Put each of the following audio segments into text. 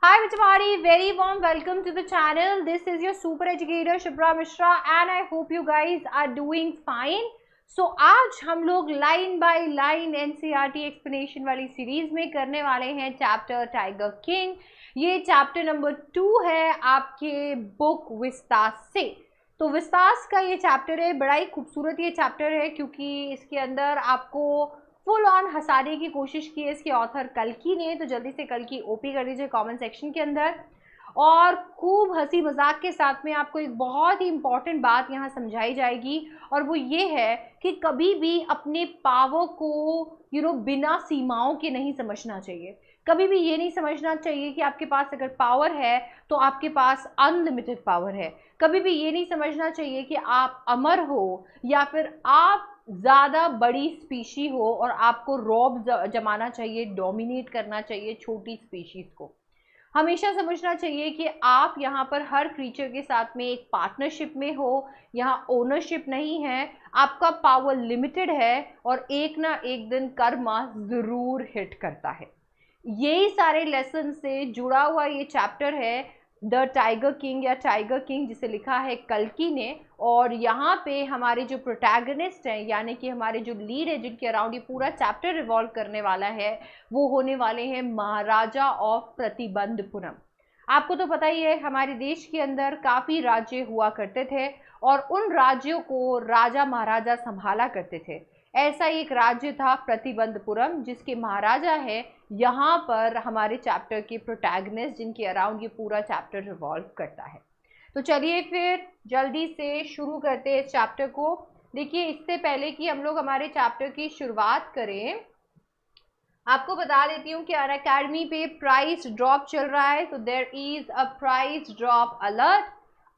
Hi everybody, very warm welcome to the channel. This is your super educator Shubhra Mishra and I hope you guys are doing fine. So आज हम लोग line by line NCERT explanation वाली series में करने वाले हैं chapter tiger king. ये chapter number 2 है आपके बुक विस्तास से। तो विस्तास का ये चैप्टर है, बड़ा ही खूबसूरत ये चैप्टर है क्योंकि इसके अंदर आपको फुल ऑन हंसाने की कोशिश की है इसके ऑथर कल्कि ने। तो जल्दी से कल्कि ओपी कर दीजिए कमेंट सेक्शन के अंदर। और खूब हंसी मजाक के साथ में आपको एक बहुत ही इंपॉर्टेंट बात यहाँ समझाई जाएगी और वो ये है कि कभी भी अपने पावर को बिना सीमाओं के नहीं समझना चाहिए। कभी भी ये नहीं समझना चाहिए कि आपके पास अगर पावर है तो आपके पास अनलिमिटेड पावर है। कभी भी ये नहीं समझना चाहिए कि आप अमर हो या फिर आप ज़्यादा बड़ी स्पीशी हो और आपको रौब जमाना चाहिए, डोमिनेट करना चाहिए छोटी स्पीशीज़ को। हमेशा समझना चाहिए कि आप यहाँ पर हर क्रीचर के साथ में एक पार्टनरशिप में हो, यहाँ ओनरशिप नहीं है, आपका पावर लिमिटेड है और एक ना एक दिन कर्मा ज़रूर हिट करता है। यही सारे लेसन से जुड़ा हुआ ये चैप्टर है द टाइगर किंग या टाइगर किंग, जिसे लिखा है कल्कि ने। और यहाँ पे हमारे जो प्रोटैगनिस्ट हैं यानी कि हमारे जो लीड है जिनके अराउंड ये पूरा चैप्टर रिवॉल्व करने वाला है वो होने वाले हैं महाराजा ऑफ प्रतिबंधपुरम। आपको तो पता ही है हमारे देश के अंदर काफ़ी राज्य हुआ करते थे और उन राज्यों को राजा महाराजा संभाला करते थे। ऐसा एक राज्य था प्रतिबंधपुरम जिसके महाराजा है यहाँ पर हमारे चैप्टर के प्रोटैगनिस्ट जिनके अराउंड ये पूरा चैप्टर रिवॉल्व करता है। तो चलिए फिर जल्दी से शुरू करते हैं इस चैप्टर को। देखिए, इससे पहले कि हम लोग हमारे चैप्टर की शुरुआत करें आपको बता देती हूँ कि अनअकैडमी पे प्राइस ड्रॉप चल रहा है। तो there is a price drop alert.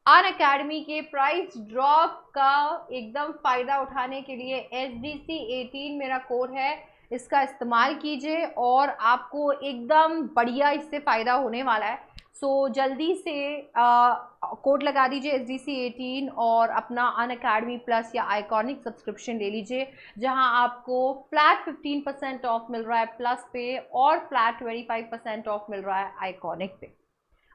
Unacademy के प्राइस ड्रॉप का एकदम फ़ायदा उठाने के लिए SDC18 मेरा कोड है, इसका इस्तेमाल कीजिए और आपको एकदम बढ़िया इससे फ़ायदा होने वाला है। सो जल्दी से कोड लगा दीजिए SDC18 और अपना अनअकैडमी प्लस या आइकॉनिक सब्सक्रिप्शन ले लीजिए जहां आपको फ्लैट 15% ऑफ मिल रहा है प्लस पे और फ्लैट 25% ऑफ मिल रहा है आइकॉनिक पे।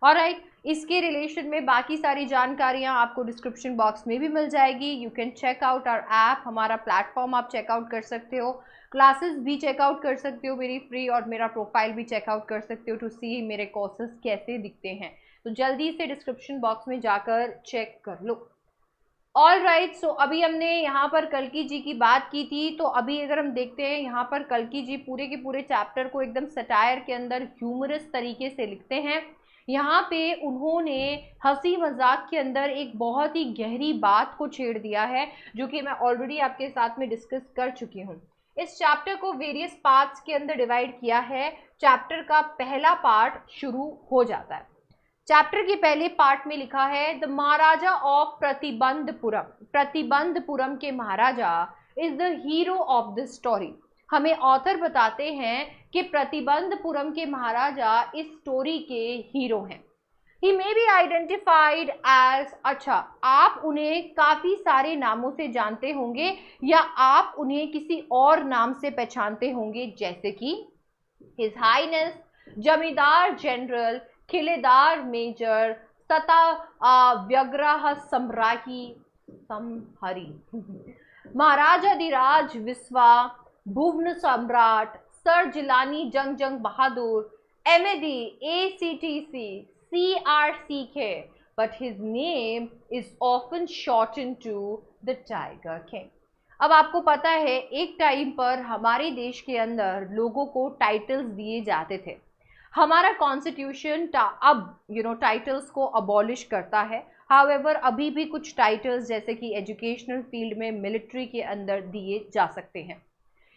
ऑलराइट, इसके रिलेशन में बाकी सारी जानकारियां आपको डिस्क्रिप्शन बॉक्स में भी मिल जाएगी। You can check out our app, हमारा प्लेटफॉर्म आप चेकआउट कर सकते हो, क्लासेस भी चेकआउट कर सकते हो मेरी फ्री, और मेरा प्रोफाइल भी चेकआउट कर सकते हो टू सी मेरे कोर्सेज कैसे दिखते हैं। तो जल्दी से डिस्क्रिप्शन बॉक्स में जाकर चेक कर लो। ऑल राइट, सो अभी हमने यहाँ पर कल्कि जी की बात की थी। तो अभी अगर हम देखते हैं यहाँ पर कल्कि जी पूरे के पूरे चैप्टर को एकदम सटायर के अंदर ह्यूमरस तरीके से लिखते हैं। यहाँ पे उन्होंने हंसी मजाक के अंदर एक बहुत ही गहरी बात को छेड़ दिया है जो कि मैं ऑलरेडी आपके साथ में डिस्कस कर चुकी हूँ। इस चैप्टर को वेरियस पार्ट्स के अंदर डिवाइड किया है। चैप्टर का पहला पार्ट शुरू हो जाता है। चैप्टर के पहले पार्ट में लिखा है the Maharaja of Pratibandapuram. Pratibandapuram के maharaja is the hero of the story. हमें ऑथर बताते हैं कि प्रतिबंधपुरम के महाराजा इस स्टोरी के हीरो हैं। ही मे बी आइडेंटिफाइड एज, अच्छा आप उन्हें काफ़ी सारे नामों से जानते होंगे या आप उन्हें किसी और नाम से पहचानते होंगे जैसे कि हिज हाइनेस जमींदार जनरल, खिलेदार मेजर, तथा व्यग्रह सम्राही समहरी, महाराजाधिराज विश्वा, भुवन सम्राट, सर जिलानी जंग जंग बहादुर, MAD, ACTC, CRCK, but his name is often shortened to the Tiger King। अब आपको पता है एक टाइम पर हमारे देश के अंदर लोगों को टाइटल्स दिए जाते थे। हमारा कॉन्स्टिट्यूशन अब टाइटल्स को अबॉलिश करता है। हाउएवर अभी भी कुछ टाइटल्स जैसे कि एजुकेशनल फील्ड में, मिलिट्री के अंदर दिए जा सकते हैं।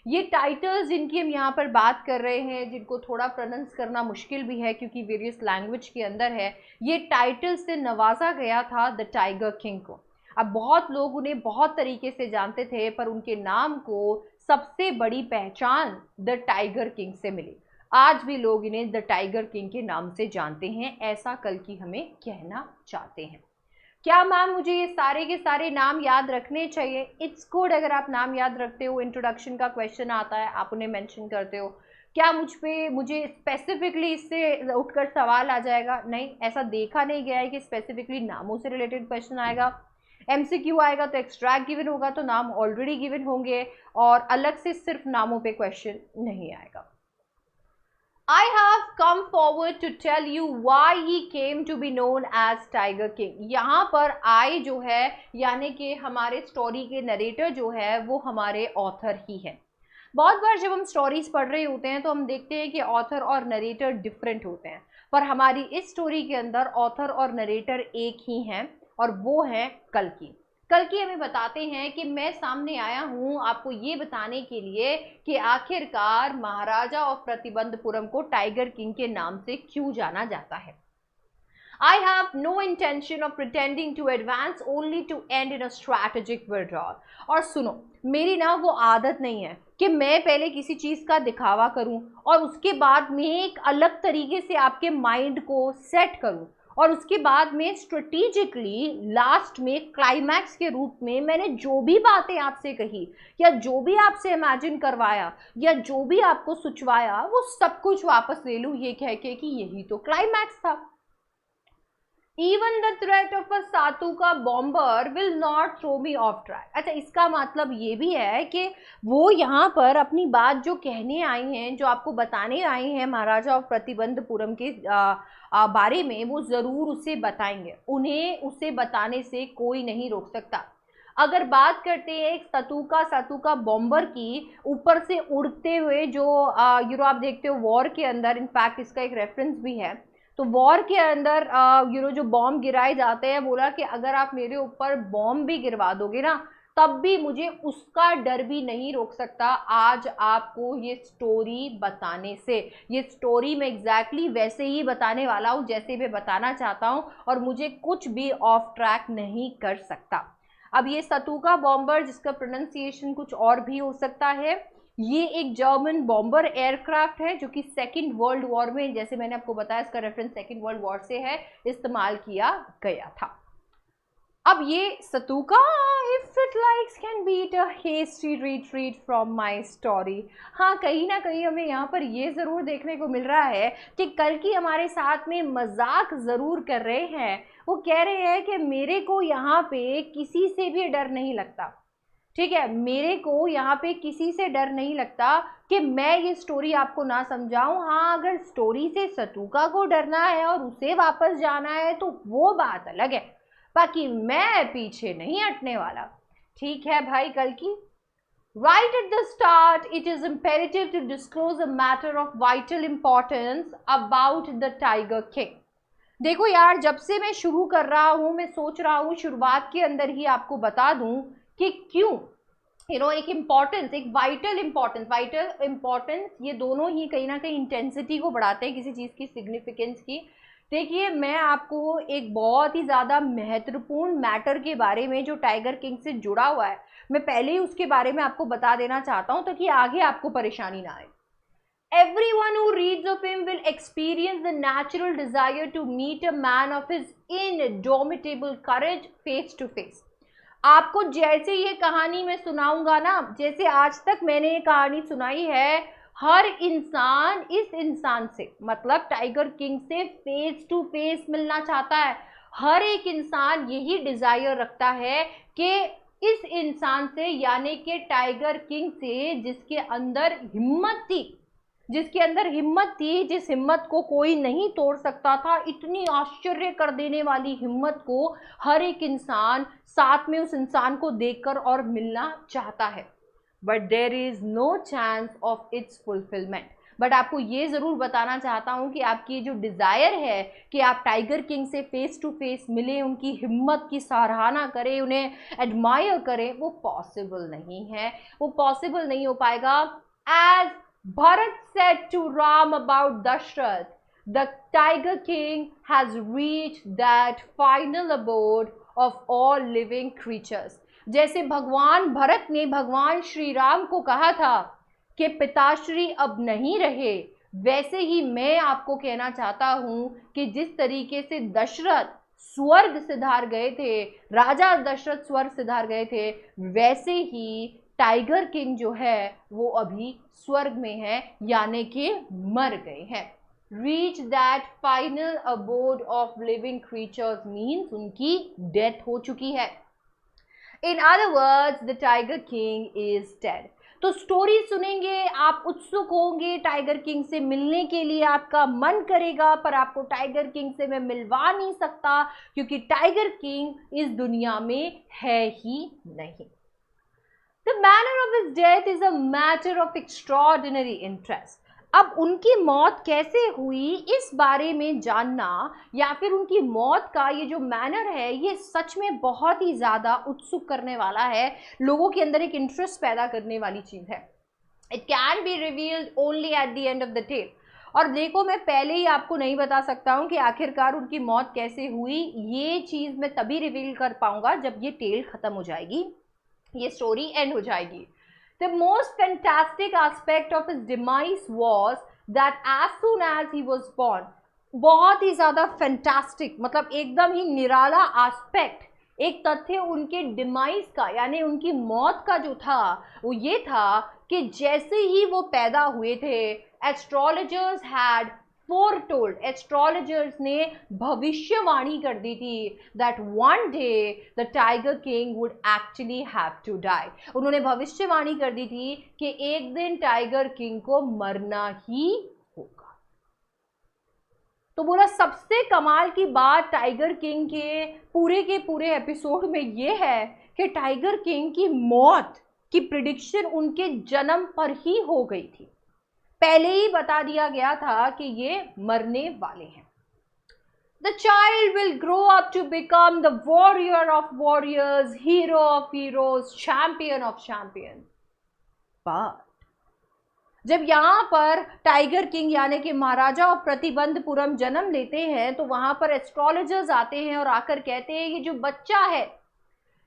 ये टाइटल्स जिनकी हम यहाँ पर बात कर रहे हैं, जिनको थोड़ा प्रोनाउंस करना मुश्किल भी है क्योंकि वेरियस लैंग्वेज के अंदर है, ये टाइटल से नवाजा गया था द टाइगर किंग को। अब बहुत लोग उन्हें बहुत तरीके से जानते थे पर उनके नाम को सबसे बड़ी पहचान द टाइगर किंग से मिली। आज भी लोग इन्हें द टाइगर किंग के नाम से जानते हैं, ऐसा कल्कि हमें कहना चाहते हैं। क्या मैम मुझे ये सारे के सारे नाम याद रखने चाहिए? इट्स गुड अगर आप नाम याद रखते हो, इंट्रोडक्शन का क्वेश्चन आता है आप उन्हें मेंशन करते हो। क्या मुझे स्पेसिफिकली इससे उठकर सवाल आ जाएगा? नहीं, ऐसा देखा नहीं गया है कि स्पेसिफिकली नामों से रिलेटेड क्वेश्चन आएगा। एमसीक्यू आएगा तो एक्सट्रैक्ट गिवन होगा, तो नाम ऑलरेडी गिवन होंगे और अलग से सिर्फ नामों पे क्वेश्चन नहीं आएगा। I have come forward to tell you why he came to be known as Tiger King। यहाँ पर I जो है यानी कि हमारे स्टोरी के नरेटर जो है वो हमारे ऑथर ही है। बहुत बार जब हम स्टोरीज पढ़ रहे होते हैं तो हम देखते हैं कि ऑथर और नरेटर डिफरेंट होते हैं, पर हमारी इस स्टोरी के अंदर ऑथर और नरेटर एक ही हैं और वो है कल्कि। कल्कि हमें बताते हैं कि मैं सामने आया हूं आपको ये बताने के लिए कि आखिरकार महाराजा ऑफ प्रतिबंधपुरम को टाइगर किंग के नाम से क्यों जाना जाता है। I have no intention of pretending to advance only to end in a strategic withdrawal। और सुनो, मेरी ना वो आदत नहीं है कि मैं पहले किसी चीज़ का दिखावा करूं और उसके बाद मैं एक अलग तरीके से आपके माइंड को सेट करूं और उसके बाद में स्ट्रेटेजिकली लास्ट में क्लाइमैक्स के रूप में मैंने जो भी बातें आपसे कही या जो भी आपसे इमेजिन करवाया या जो भी आपको सुचवाया वो सब कुछ वापस ले लूं ये कह के कि यही तो क्लाइमैक्स था। Even the threat of a सातुका bomber will not throw me off track। अच्छा, इसका मतलब ये भी है कि वो यहाँ पर अपनी बात जो कहने आई हैं, जो आपको बताने आई हैं महाराजा ऑफ प्रतिबंधपुरम के बारे में, वो ज़रूर उसे बताएंगे। उन्हें उसे बताने से कोई नहीं रोक सकता। अगर बात करते हैं एक सातुका बॉम्बर की, ऊपर से उड़ते हुए जो आप देखते हो वॉर के अंदर, इनफैक्ट इसका एक रेफरेंस भी है, तो वॉर के अंदर जो बॉम्ब गिराए जाते हैं, बोला कि अगर आप मेरे ऊपर बॉम्ब भी गिरवा दोगे ना तब भी मुझे उसका डर भी नहीं रोक सकता आज आपको ये स्टोरी बताने से। ये स्टोरी मैं एग्जैक्टली वैसे ही बताने वाला हूँ जैसे मैं बताना चाहता हूँ और मुझे कुछ भी ऑफ ट्रैक नहीं कर सकता। अब ये सातुका बॉम्बर, जिसका प्रोनाउंसिएशन कुछ और भी हो सकता है, ये एक जर्मन बॉम्बर एयरक्राफ्ट है जो कि सेकेंड वर्ल्ड वॉर में, जैसे मैंने आपको बताया इसका रेफरेंस सेकेंड वर्ल्ड वॉर से है, इस्तेमाल किया गया था। अब ये सातुका, if it likes can beat a hasty retreat from my story. हाँ, कहीं ना कहीं हमें यहाँ पर ये ज़रूर देखने को मिल रहा है कि कल्कि हमारे साथ में मजाक ज़रूर कर रहे हैं। वो कह रहे हैं कि मेरे को यहाँ पे किसी से भी डर नहीं लगता, ठीक है, मेरे को यहाँ पे किसी से डर नहीं लगता कि मैं ये स्टोरी आपको ना समझाऊं। हाँ, अगर स्टोरी से सातुका को डरना है और उसे वापस जाना है तो वो बात अलग है, बाकी मैं पीछे नहीं हटने वाला। ठीक है भाई कल्कि। Right at the start, it is imperative to disclose a matter of vital importance about the Tiger King। देखो यार, जब से मैं शुरू कर रहा हूँ मैं सोच रहा हूँ शुरुआत के अंदर ही आपको बता दूं कि क्यों एक इम्पॉर्टेंस, एक वाइटल इम्पॉर्टेंस, ये दोनों ही कहीं ना कहीं इंटेंसिटी को बढ़ाते हैं किसी चीज़ की सिग्निफिकेंस की। देखिए, मैं आपको एक बहुत ही ज़्यादा महत्वपूर्ण मैटर के बारे में जो टाइगर किंग से जुड़ा हुआ है, मैं पहले ही उसके बारे में आपको बता देना चाहता हूँ ताकि आगे आपको परेशानी ना आए। Everyone who reads of him will experience the natural desire to meet a man of his indomitable courage face to face। आपको जैसे ये कहानी मैं सुनाऊंगा ना, जैसे आज तक मैंने ये कहानी सुनाई है, हर इंसान इस इंसान से, मतलब टाइगर किंग से फेस टू फेस मिलना चाहता है। हर एक इंसान यही डिजायर रखता है कि इस इंसान से, यानी कि टाइगर किंग से, जिसके अंदर हिम्मत थी, जिस हिम्मत को कोई नहीं तोड़ सकता था, इतनी आश्चर्य कर देने वाली हिम्मत को हर एक इंसान साथ में उस इंसान को देखकर और मिलना चाहता है। But there is no chance of its fulfilment. But आपको ये ज़रूर बताना चाहता हूँ कि आपकी जो डिज़ायर है कि आप टाइगर किंग से फेस टू फेस मिलें, उनकी हिम्मत की सराहना करें, उन्हें एडमायर करें, वो पॉसिबल नहीं है, वो पॉसिबल नहीं हो पाएगा। As Bharat said to Ram about Dashrath, the Tiger King has reached that final abode of all living creatures। जैसे भगवान भरत ने भगवान श्री राम को कहा था कि पिताश्री अब नहीं रहे, वैसे ही मैं आपको कहना चाहता हूँ कि जिस तरीके से दशरथ स्वर्ग सिधार गए थे, राजा दशरथ स्वर्ग सिधार गए थे, वैसे ही टाइगर किंग जो है वो अभी स्वर्ग में है, यानी कि मर गए हैं। Reach that final abode of living creatures means उनकी डेथ हो चुकी है। In other words the tiger king is dead. तो स्टोरी सुनेंगे, आप उत्सुक होंगे, टाइगर किंग से मिलने के लिए आपका मन करेगा, पर आपको टाइगर किंग से मैं मिलवा नहीं सकता क्योंकि टाइगर किंग इस दुनिया में है ही नहीं। The manner of his death is a matter of extraordinary interest. अब उनकी मौत कैसे हुई इस बारे में जानना या फिर उनकी मौत का ये जो मैनर है ये सच में बहुत ही ज़्यादा उत्सुक करने वाला है, लोगों के अंदर एक इंटरेस्ट पैदा करने वाली चीज़ है। It can be revealed only at the end of the tale. और देखो, मैं पहले ही आपको नहीं बता सकता हूँ कि आखिरकार उनकी मौत कैसे हुई, ये चीज़ मैं तभी रिवील कर पाऊंगा जब ये टेल ख़त्म हो जाएगी, ये स्टोरी एंड हो जाएगी। The most fantastic aspect of his demise was that as soon as he was born, बहुत ही ज़्यादा फैंटास्टिक, मतलब एकदम ही निराला एस्पेक्ट, एक तथ्य उनके डिमाइस का यानी उनकी मौत का जो था वो ये था कि जैसे ही वो पैदा हुए थे, एस्ट्रोलॉजर्स हैड foretold, एस्ट्रोलॉजर्स ने भविष्यवाणी कर दी थी that one day the tiger king would actually have to die। उन्होंने भविष्यवाणी कर दी थी कि एक दिन टाइगर किंग को मरना ही होगा। तो बोला सबसे कमाल की बात टाइगर किंग के पूरे एपिसोड में ये है कि टाइगर किंग की मौत की प्रिडिक्शन उनके जन्म पर ही हो गई थी, पहले ही बता दिया गया था कि ये मरने वाले हैं। The child will grow up to become the warrior of warriors, hero of heroes, champion of champions. But जब यहाँ पर टाइगर किंग यानी कि महाराजा और प्रतिबंधपुरम जन्म लेते हैं तो वहां पर एस्ट्रोलॉजर्स आते हैं और आकर कहते हैं ये जो बच्चा है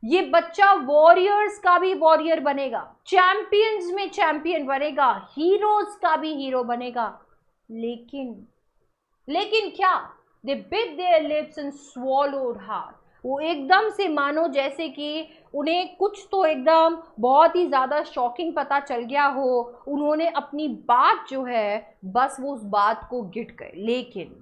ये बच्चा वॉरियर्स का भी वॉरियर बनेगा, चैंपियंस में चैंपियन बनेगा, हीरोज का भी हीरो बनेगा। लेकिन क्या? They bit their lips and swallowed hard. वो एकदम से मानो जैसे कि उन्हें कुछ तो एकदम बहुत ही ज़्यादा शॉकिंग पता चल गया हो, उन्होंने अपनी बात जो है बस वो उस बात को गिट गए। लेकिन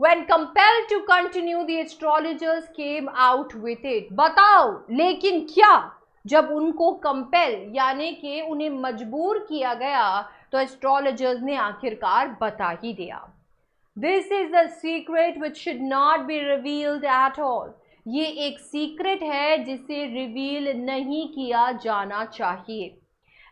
when compelled to continue the astrologers came out with it। बताओ लेकिन क्या? जब उनको कंपेल यानी कि उन्हें मजबूर किया गया तो एस्ट्रोलॉजर्स ने आखिरकार बता ही दिया। This is the secret which should not be revealed at all। ये एक सीक्रेट है जिसे रिवील नहीं किया जाना चाहिए।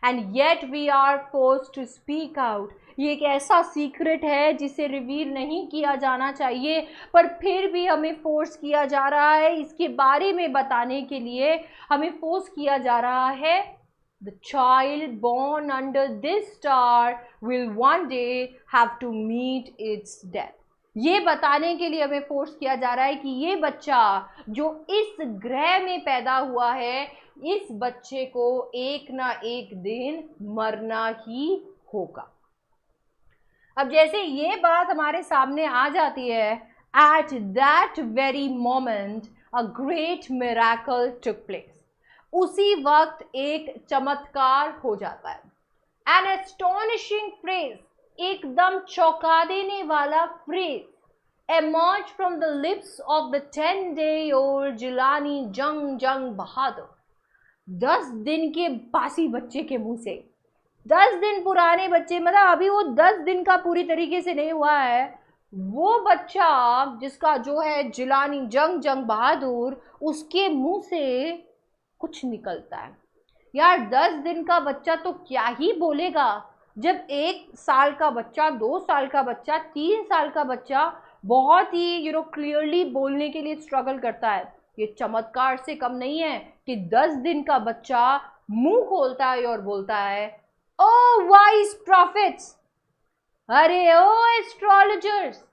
And yet we are forced to speak out। ये एक ऐसा सीक्रेट है जिसे रिवील नहीं किया जाना चाहिए, पर फिर भी हमें फोर्स किया जा रहा है, इसके बारे में बताने के लिए हमें फोर्स किया जा रहा है। The child born under this star will one day have to meet its death। ये बताने के लिए हमें फोर्स किया जा रहा है कि ये बच्चा जो इस ग्रह में पैदा हुआ है, इस बच्चे को एक ना एक दिन मरना ही होगा। अब जैसे ये बात हमारे सामने आ जाती है, at that very moment a great miracle took place. उसी वक्त एक चमत्कार हो जाता है। एन एस्टोनिशिंग फ्रेज, एकदम चौंका देने वाला phrase emerged from the lips of the 10-day-old Jilani जंग बहादुर। 10 दिन के बासी बच्चे के मुंह से, 10 दिन पुराने बच्चे, मतलब अभी वो 10 दिन का पूरी तरीके से नहीं हुआ है, वो बच्चा जिसका जो है जिलानी जंग बहादुर, उसके मुंह से कुछ निकलता है। यार 10 दिन का बच्चा तो क्या ही बोलेगा, जब 1 साल का बच्चा, 2 साल का बच्चा, 3 साल का बच्चा बहुत ही क्लियरली बोलने के लिए स्ट्रगल करता है। ये चमत्कार से कम नहीं है कि 10 दिन का बच्चा मुंह खोलता है और बोलता है, ओ वाइज प्रॉफिट्स, अरे ओ astrologers.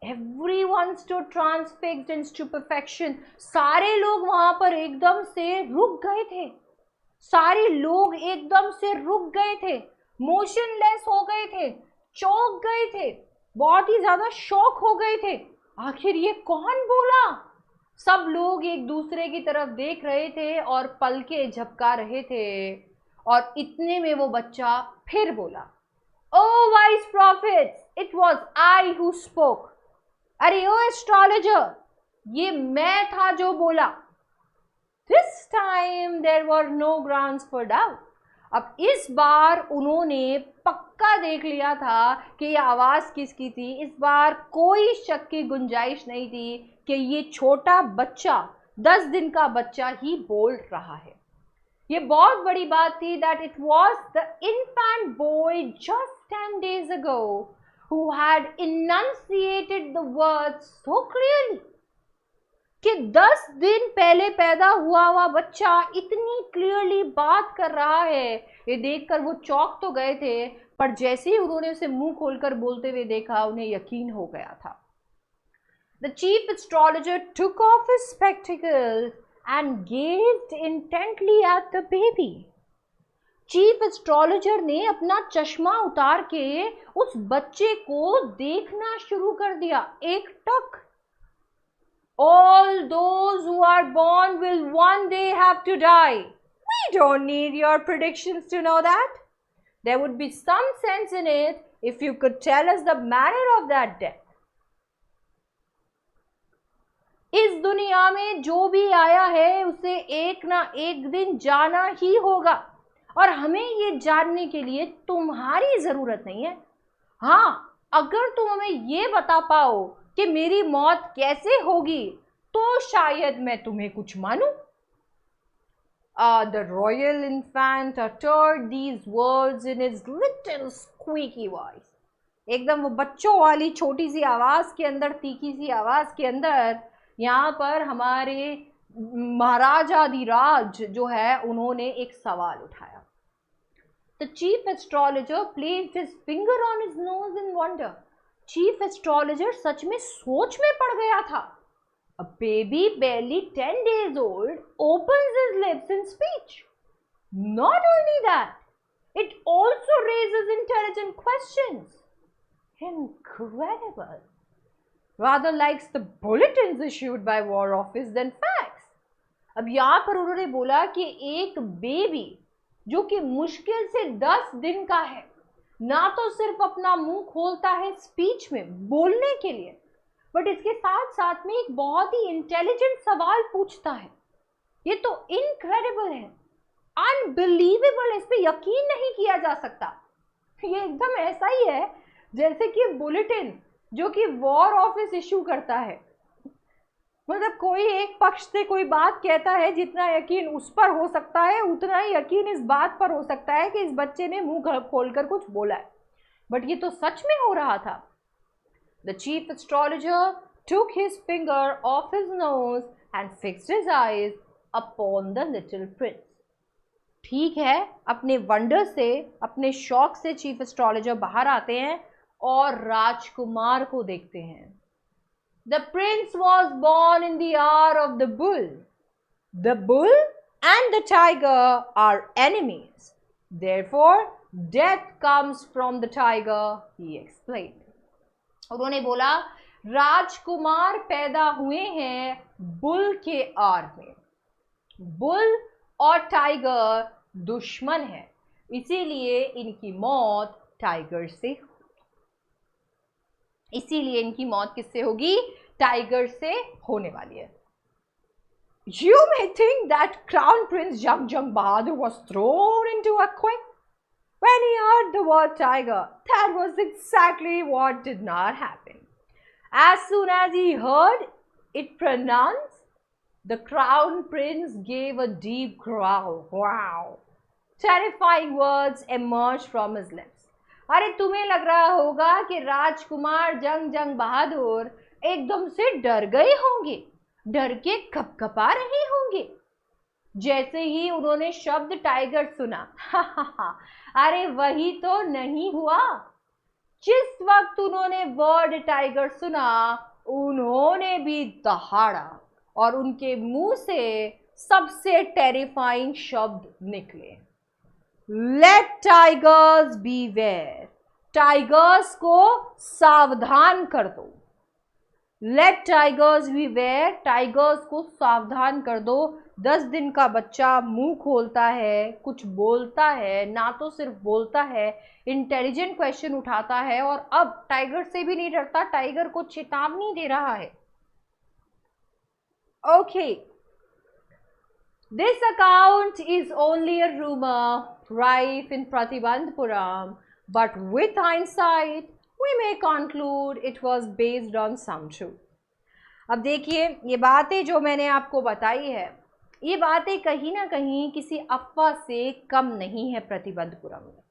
Everyone stood transfixed and stupefaction। सारे लोग वहां पर एकदम से रुक गए थे, सारे लोग एकदम से रुक गए थे, मोशनलेस हो गए थे, चौंक गए थे, बहुत ही ज्यादा शॉक हो गए थे। आखिर ये कौन बोला? सब लोग एक दूसरे की तरफ देख रहे थे और पलके झपका रहे थे, और इतने में वो बच्चा फिर बोला, O wise prophets, it was I who spoke. अरे ओ एस्ट्रोलॉजर, ये मैं था जो बोला। This time there were no grounds for doubt. अब इस बार उन्होंने पक्का देख लिया था कि ये आवाज किसकी थी। इस बार कोई शक की गुंजाइश नहीं थी कि ये छोटा बच्चा, 10 दिन का बच्चा ही बोल रहा है। ये बहुत बड़ी बात थी that it was the infant boy just 10 days ago who had enunciated the words so clearly, कि 10 दिन पहले पैदा हुआ बच्चा इतनी क्लियरली बात कर रहा है। ये देखकर वो चौंक तो गए थे, पर जैसे ही उन्होंने उसे मुंह खोलकर बोलते हुए देखा, उन्हें यकीन हो गया था। The chief astrologer took off his spectacles and gazed intently at the baby. Chief astrologer ने अपना चश्मा उतार के उस बच्चे को देखना शुरू कर दिया, एक टक। All those who are born will one day have to die. We don't need your predictions to know that. There would be some sense in it if you could tell us the manner of that death. इस दुनिया में जो भी आया है उसे एक ना एक दिन जाना ही होगा, और हमें ये जानने के लिए तुम्हारी जरूरत नहीं है। हाँ, अगर तुम हमें ये बता पाओ कि मेरी मौत कैसे होगी, तो शायद मैं तुम्हें कुछ मानूं। The royal infant uttered these words in his little squeaky voice. एकदम वो बच्चों वाली छोटी सी आवाज के अंदर, तीखी सी आवाज के अंदर यहाँ पर हमारे महाराजाधिराज जो है उन्होंने एक सवाल उठाया। The chief astrologer placed his finger on his nose in wonder. Chief astrologer सच में सोच में पड़ गया था। A baby barely 10 days old opens his lips in speech. Not only that, it also raises intelligent questions. Incredible. Rather likes the bulletins issued by War Office than facts. अब यहाँ पर उन्होंने बोला कि एक बेबी जो कि मुश्किल से 10 दिन का है, ना तो सिर्फ अपना मुंह खोलता है स्पीच में बोलने के लिए, बट इसके साथ साथ में एक बहुत ही इंटेलिजेंट सवाल पूछता है। ये तो इनक्रेडिबल है, अनबिलीवेबल है, इस पे यकीन नहीं किया जा सकता। ये एकदम ऐसा ही है जैसे कि बुलेटिन जो कि वॉर ऑफिस इशू करता है। मतलब कोई एक पक्ष से कोई बात कहता है, जितना यकीन उस पर हो सकता है उतना ही यकीन इस बात पर हो सकता है कि इस बच्चे ने मुंह खोलकर कुछ बोला है, बट ये तो सच में हो रहा था। The chief astrologer took his finger off his nose and fixed his eyes upon the little prince. ठीक है, अपने वंडर से, अपने शौक से चीफ एस्ट्रोलॉजर बाहर आते हैं और राजकुमार को देखते हैं। The prince was born in the hour of the bull. The bull and the tiger are enemies. Therefore, death comes from the tiger, he explained. उन्होंने बोला, राजकुमार पैदा हुए हैं बुल के आर में। बुल और टाइगर दुश्मन है, इसीलिए इनकी मौत टाइगर से होगी। इसीलिए इनकी मौत किससे होगी? टाइगर से होने वाली है। You may think that Crown Prince Jung Jung Bahadur was thrown into a quake when he heard the word tiger. That was exactly what did not happen. As soon as he heard it pronounced, the Crown Prince gave a deep growl. Wow! Terrifying words emerged from his lips. अरे तुम्हें लग रहा होगा कि राजकुमार जंग जंग बहादुर एकदम से डर गए होंगे, डर के कपकपा रहे होंगे जैसे ही उन्होंने शब्द टाइगर सुना। अरे वही तो नहीं हुआ। जिस वक्त उन्होंने वर्ड टाइगर सुना, उन्होंने भी दहाड़ा और उनके मुंह से सबसे टेरिफाइंग शब्द निकले, लेट टाइगर्स बीवेयर। टाइगर्स को सावधान कर दो। लेट टाइगर्स बीवेयर, टाइगर्स को सावधान कर दो। 10 दिन का बच्चा मुंह खोलता है, कुछ बोलता है, ना तो सिर्फ बोलता है, इंटेलिजेंट क्वेश्चन उठाता है और अब टाइगर से भी नहीं डरता, टाइगर को चेतावनी दे रहा है। Okay, this account is only a rumour rife in Pratibandhapuram, but with hindsight we may conclude it was based on some truth. अब देखिए, ये बातें जो मैंने आपको बताई है, ये बातें कहीं ना कहीं किसी अफवाह से कम नहीं है। प्रतिबंधपुरम में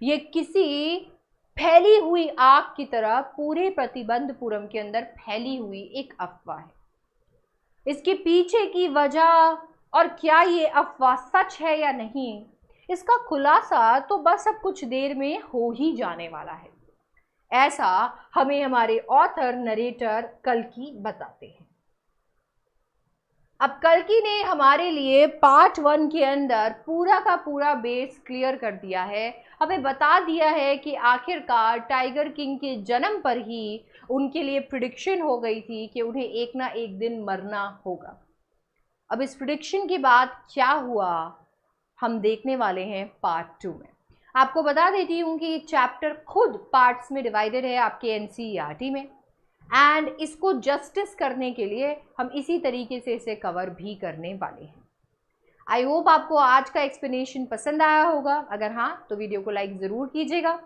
ये किसी फैली हुई आग की तरह पूरे प्रतिबंधपुरम के अंदर फैली हुई एक अफवाह है। इसके पीछे की वजह और क्या ये अफवाह सच है या नहीं, इसका खुलासा तो बस अब कुछ देर में हो ही जाने वाला है, ऐसा हमें हमारे ऑथर नरेटर कल्कि बताते हैं। अब कल्कि ने हमारे लिए पार्ट 1 के अंदर पूरा का पूरा बेस क्लियर कर दिया है, हमें बता दिया है कि आखिरकार टाइगर किंग के जन्म पर ही उनके लिए प्रिडिक्शन हो गई थी कि उन्हें एक ना एक दिन मरना होगा। अब इस प्रिडिक्शन के बाद क्या हुआ हम देखने वाले हैं पार्ट 2 में। आपको बता देती हूँ कि ये चैप्टर खुद पार्ट्स में डिवाइडेड है आपके एनसीईआरटी में, एंड इसको जस्टिस करने के लिए हम इसी तरीके से इसे कवर भी करने वाले हैं। आई होप आपको आज का एक्सप्लेनेशन पसंद आया होगा। अगर हाँ तो वीडियो को लाइक ज़रूर कीजिएगा,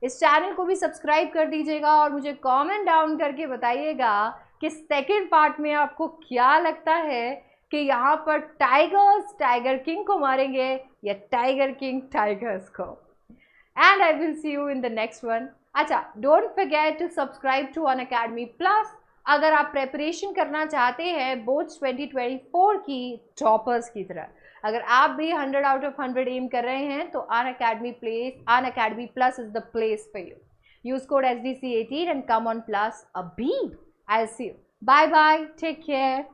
इस चैनल को भी सब्सक्राइब कर दीजिएगा और मुझे कमेंट डाउन करके बताइएगा कि सेकेंड पार्ट में आपको क्या लगता है कि यहाँ पर टाइगर्स टाइगर किंग को मारेंगे या टाइगर किंग टाइगर्स को। And I will see you in the next one. अच्छा, don't forget to subscribe to Unacademy plus अगर आप प्रेपरेशन करना चाहते हैं बोर्ड्स 2024 की टॉपर्स की तरह। अगर आप भी 100 आउट ऑफ 100 एम कर रहे हैं तो Unacademy plus is the place for you. Use code SDC18 and come on plus अभी। I see you, bye bye, take care.